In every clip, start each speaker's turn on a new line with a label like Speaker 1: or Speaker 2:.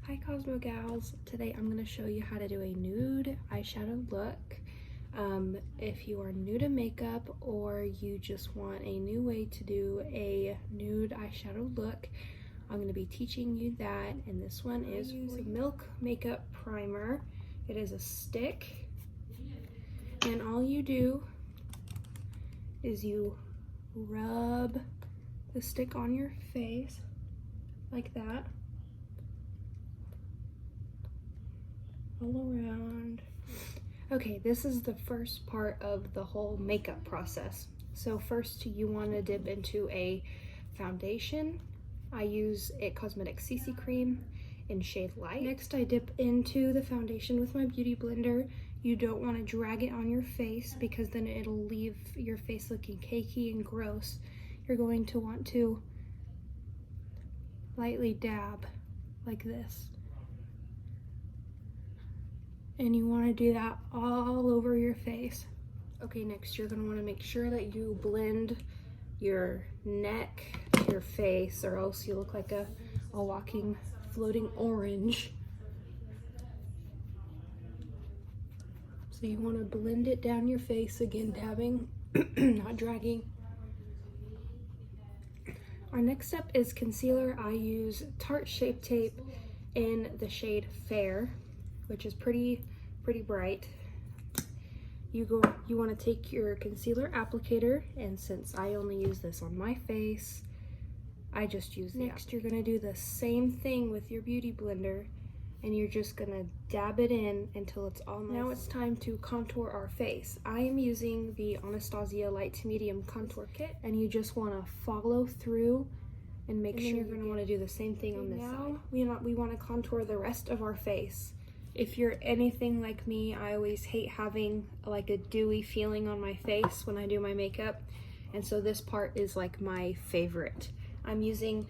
Speaker 1: Hi Cosmo Gals, today I'm going to show you how to do a nude eyeshadow look. If you are new to makeup or you just want a new way to do a nude eyeshadow look, I'm going to be teaching you that, and this one is a Milk Makeup Primer. It is a stick, and all you do is you rub the stick on your face like that, all around. Okay, this is the first part of the whole makeup process. So first you want to dip into a foundation. I use It Cosmetics CC Cream in shade Light. Next I dip into the foundation with my beauty blender. You don't want to drag it on your face because then it'll leave your face looking cakey and gross. You're going to want to lightly dab like this. And you want to do that all over your face. Okay, next you're going to want to make sure that you blend your neck to your face, or else you look like a walking floating orange. So you want to blend it down your face, again dabbing, not dragging. Our next step is concealer. I use Tarte Shape Tape in the shade Fair, which is pretty bright. You want to take your concealer applicator, and since I only use this on my face, I just use the Next, you're going to do the same thing with your beauty blender, and you're just going to dab it in until it's all nice. Now it's time to contour our face. I am using the Anastasia Light to Medium Contour Kit, and you just want to follow through and make sure you're going to want to do the same thing on this side. We want to contour the rest of our face. If you're anything like me, I always hate having like a dewy feeling on my face when I do my makeup, and so this part is like my favorite. I'm using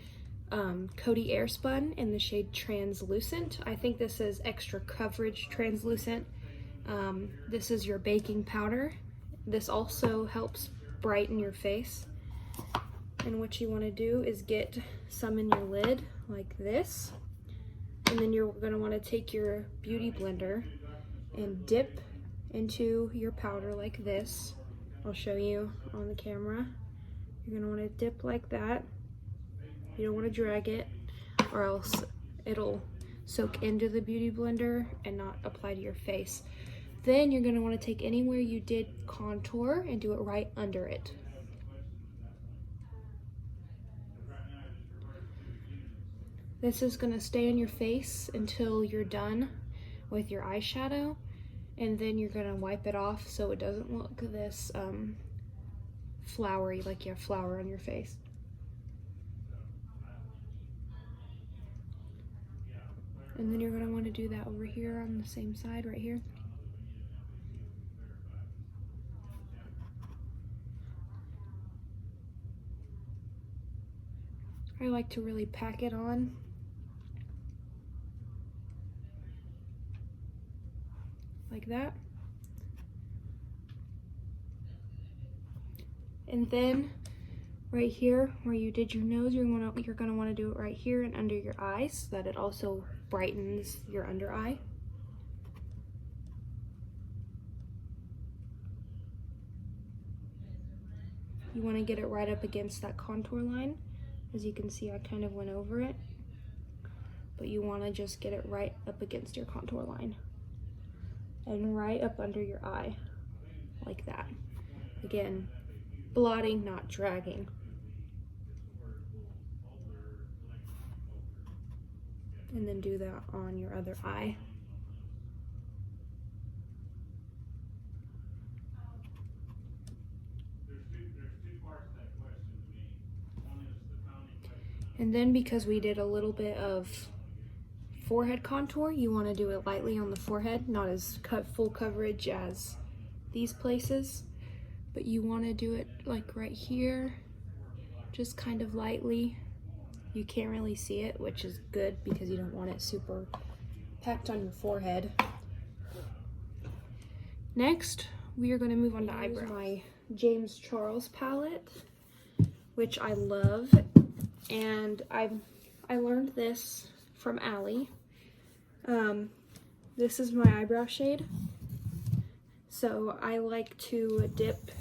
Speaker 1: Coty Airspun in the shade Translucent. I think this is extra coverage translucent. This is your baking powder. This also helps brighten your face. And what you want to do is get some in your lid like this. And then you're going to want to take your beauty blender and dip into your powder like this. I'll show you on the camera. You're going to want to dip like that. You don't want to drag it, or else it'll soak into the beauty blender and not apply to your face. Then you're going to want to take anywhere you did contour and do it right under it. This is going to stay on your face until you're done with your eyeshadow, and then you're going to wipe it off so it doesn't look this flowery, like you have flour on your face. And then you're going to want to do that over here on the same side right here. I like to really pack it on. Like that. And then right here where you did your nose, you're gonna want to do it right here and under your eyes so that it also brightens your under eye. You want to get it right up against that contour line. As you can see, I kind of went over it, but you want to just get it right up against your contour line and right up under your eye like that. Again, blotting, not dragging. And then do that on your other eye. And then because we did a little bit of forehead contour, you want to do it lightly on the forehead, not as full coverage as these places, but you want to do it like right here, just kind of lightly. You can't really see it, which is good because you don't want it super packed on your forehead. Next, we are going to move on to eyebrows. My James Charles palette, which I love, and I learned this from Allie. This is my eyebrow shade. So I like to dip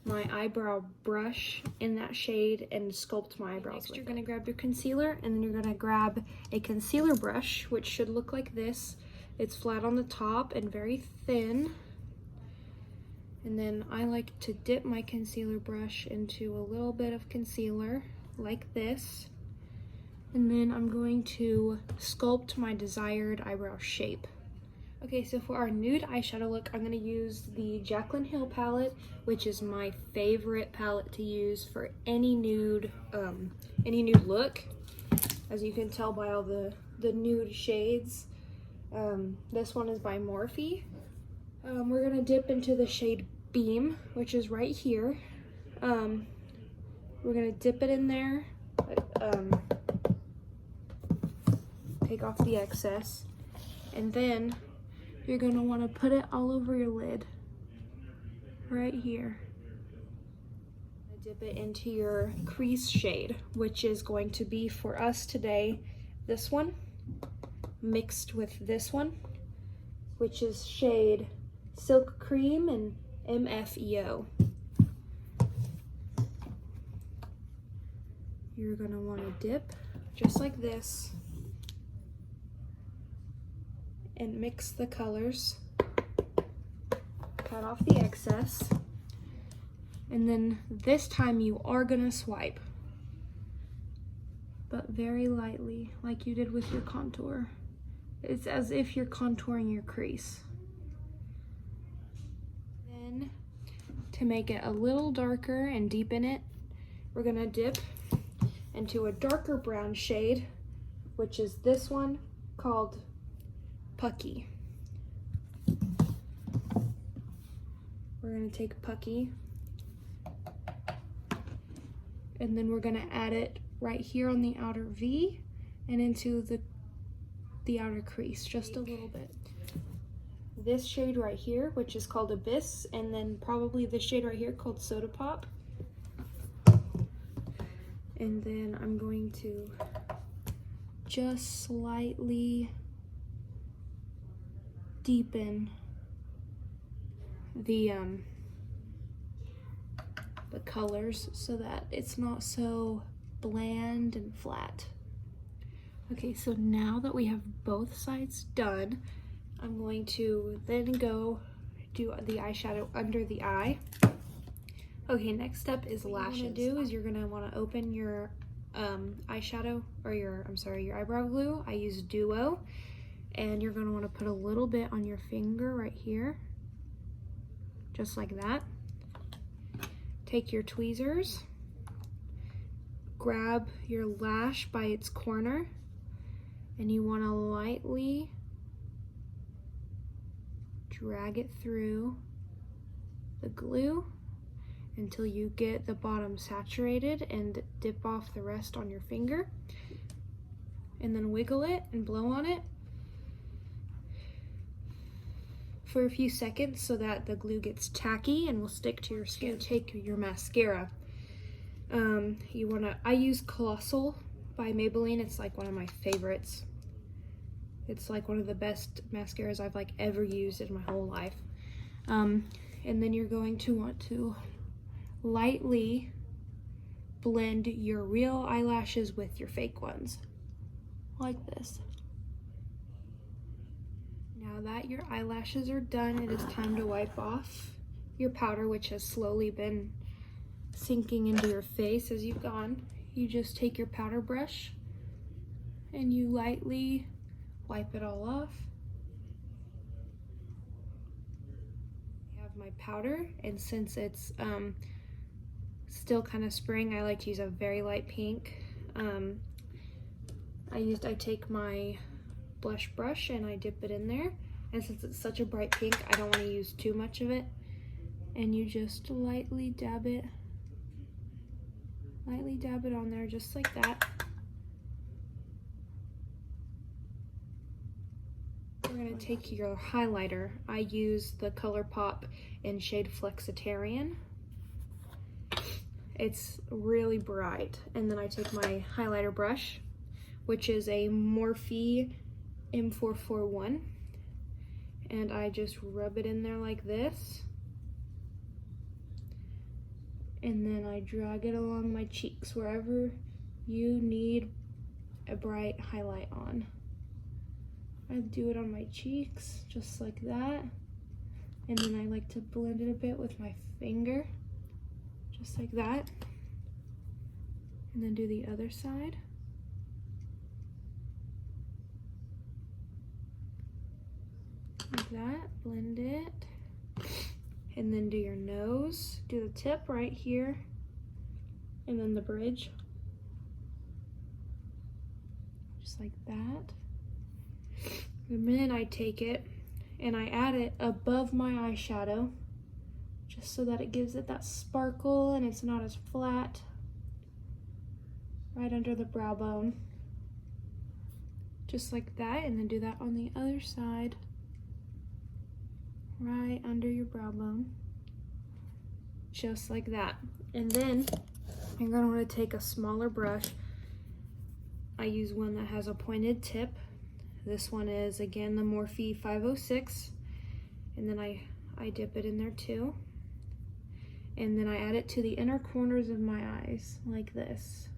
Speaker 1: my eyebrow brush in that shade and sculpt my eyebrows. Next, you're gonna grab your concealer, and then you're gonna grab a concealer brush, which should look like this. It's flat on the top and very thin. And then I like to dip my concealer brush into a little bit of concealer, like this. And then I'm going to sculpt my desired eyebrow shape. Okay, so for our nude eyeshadow look, I'm gonna use the Jaclyn Hill palette, which is my favorite palette to use for any nude look. As you can tell by all the nude shades. This one is by Morphe. We're gonna dip into the shade Beam, which is right here. We're gonna dip it in there, take off the excess, and then you're gonna wanna put it all over your lid, right here. Dip it into your crease shade, which is going to be for us today, this one, mixed with this one, which is shade Silk Cream and MFEO. You're gonna wanna dip just like this and mix the colors, cut off the excess, and then this time you are gonna swipe, but very lightly, like you did with your contour. It's as if you're contouring your crease. Then, to make it a little darker and deepen it, we're gonna dip into a darker brown shade, which is this one called Pucky. We're gonna take Pucky, and then we're gonna add it right here on the outer V and into the outer crease, just a little bit. This shade right here, which is called Abyss, and then probably this shade right here called Soda Pop. And then I'm going to just slightly deepen the colors so that it's not so bland and flat. Okay, so now that we have both sides done, I'm going to then go do the eyeshadow under the eye. Okay, next step is lashes. What you're gonna do is you're gonna wanna open your eyeshadow, or your eyebrow glue. I use Duo, and you're gonna wanna put a little bit on your finger right here, just like that. Take your tweezers, grab your lash by its corner, and you wanna lightly drag it through the glue until you get the bottom saturated, and dip off the rest on your finger, and then wiggle it and blow on it for a few seconds so that the glue gets tacky and will stick to your skin. Take your mascara. I use Colossal by Maybelline. It's like one of my favorites. It's like one of the best mascaras I've like ever used in my whole life. And then you're going to want to lightly blend your real eyelashes with your fake ones, like this. Now that your eyelashes are done, it is time to wipe off your powder, which has slowly been sinking into your face as you've gone. You just take your powder brush and you lightly wipe it all off. I have my powder, and since it's still kind of spring, I like to use a very light pink. I take my blush brush and I dip it in there, and since it's such a bright pink, I don't want to use too much of it, and you just lightly dab it on there, just like that. We're going to take your highlighter. I use the ColourPop in shade Flexitarian. It's really bright. And then I take my highlighter brush, which is a Morphe M441, and I just rub it in there like this, and then I drag it along my cheeks wherever you need a bright highlight on. I do it on my cheeks just like that, and then I like to blend it a bit with my finger just like that, and then do the other side. Like that, blend it, and then do your nose, do the tip right here, and then the bridge, just like that. And then I take it and I add it above my eyeshadow, just so that it gives it that sparkle and it's not as flat, right under the brow bone, just like that. And then do that on the other side, right under your brow bone, just like that. And then you're going to want to take a smaller brush. I use one that has a pointed tip. This one is, again, the Morphe 506, and then I dip it in there too, and then I add it to the inner corners of my eyes like this,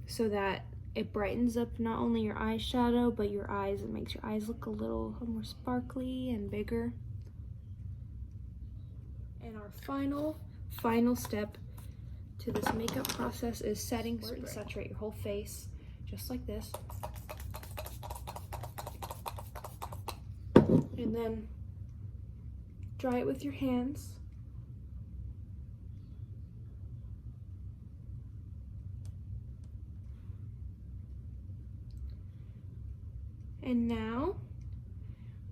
Speaker 1: so that it brightens up not only your eyeshadow but your eyes. It makes your eyes look a little more sparkly and bigger. And our final step to this makeup process is setting spray. And saturate your whole face just like this, and then dry it with your hands. And now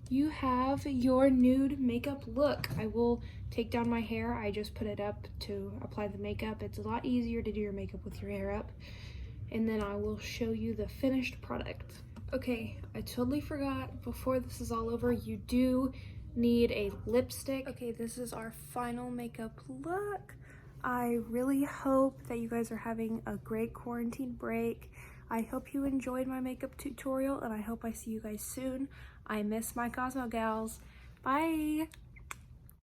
Speaker 1: you have your nude makeup look. I will take down my hair. I just put it up to apply the makeup. It's a lot easier to do your makeup with your hair up. And then I will show you the finished product. Okay, I totally forgot, before this is all over, you do need a lipstick. Okay, this is our final makeup look. I really hope that you guys are having a great quarantine break. I hope you enjoyed my makeup tutorial, and I hope I see you guys soon. I miss my Cosmo gals. Bye!